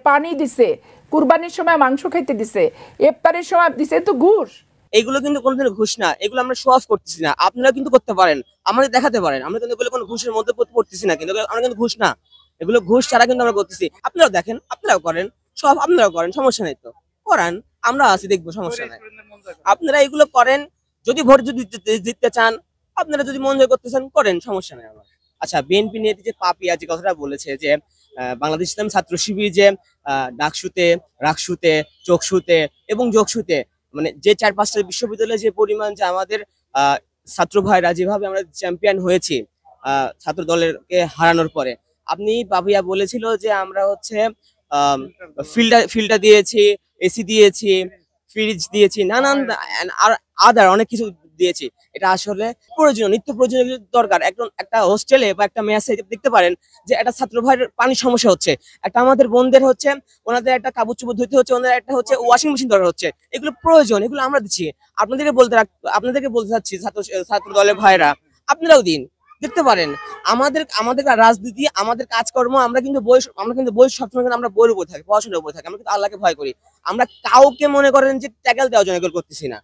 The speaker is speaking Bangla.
পানি দিছে, কুরবানির সময় মাংস খাইতে দিছে, ইফতারের সময় দিছে, তো ঘুষ। এগুলো কিন্তু কোনোদিন ঘুষ না, এগুলো আমরা শো অফ করতেছি না। আপনারা কিন্তু করতে পারেন, আমাদের দেখাতে পারেন, আমরা কিন্তু এগুলো কোনো ঘুষের মধ্যে পড়তেছি না, কিন্তু আমরা কিন্তু ঘুষ না, এগুলো ঘুষ ছাড়া কিন্তু আমরা করতেছি। আপনারাও দেখেন, আপনারাও করেন, সব আপনারাও করেন, সমস্যা নেই তো, করান, আমরা আছি, দেখবো, সমস্যা নাই। আপনারা এগুলো করেন, যদি ভোট যদি জিততে চান, আপনারা যদি মন জয় করতে চান করেন, সমস্যা নেই আমার। আচ্ছা, বিএনপি নিয়ে যে পাপিয়া যে কথাটা বলেছে যে বাংলাদেশ ইসলামী ছাত্র শিবির যে ডাকসুতে, রাকসুতে, চোখসুতে এবং যোগসুতে, মানে যে 4-5টা বিশ্ববিদ্যালয়ে যে পরিমাণ যে আমাদের ছাত্র ভাইরা যেভাবে আমরা চ্যাম্পিয়ন হয়েছি ছাত্র দলেরকে হারানোর পরে, আপনি পাপিয়া বলেছিল যে আমরা হচ্ছে ফিল্টার দিয়েছি, এসি দিয়েছি, ফ্রিজ দিয়েছি, নানান আর আদার অনেক কিছু দিয়েছি। এটা আসলে প্রয়োজনীয়, নিত্য প্রয়োজনীয় দরকার। একটা হোস্টেলে বা একটা মেসে দেখতে পারেন যে একটা ছাত্র ভাইয়ের পানির সমস্যা হচ্ছে, একটা আমাদের বোনদের হচ্ছে ওনাদের একটা কাপড় চোপড় ধুতে হচ্ছে, ওনাদের একটা হচ্ছে ওয়াশিং মেশিন দরকার হচ্ছে। এগুলো প্রয়োজন, এগুলো আমরা দিচ্ছি। আপনাদেরকে বলতে চাচ্ছি, ছাত্র দলের ভাইরা, আপনারাও দিন, দেখতে পারেন। আমাদের আমাদের রাজনীতি, আমাদের কাজকর্ম, আমরা কিন্তু বই সবসময় আমরা বইয়ের উপর থাকি, পড়াশোনার উপর থাকি। আমরা কিন্তু আল্লাহকে ভয় করি। আমরা কাউকে মনে করেন যে ট্যাকেল দেওয়ার জন্য এগুলো করতেছি না।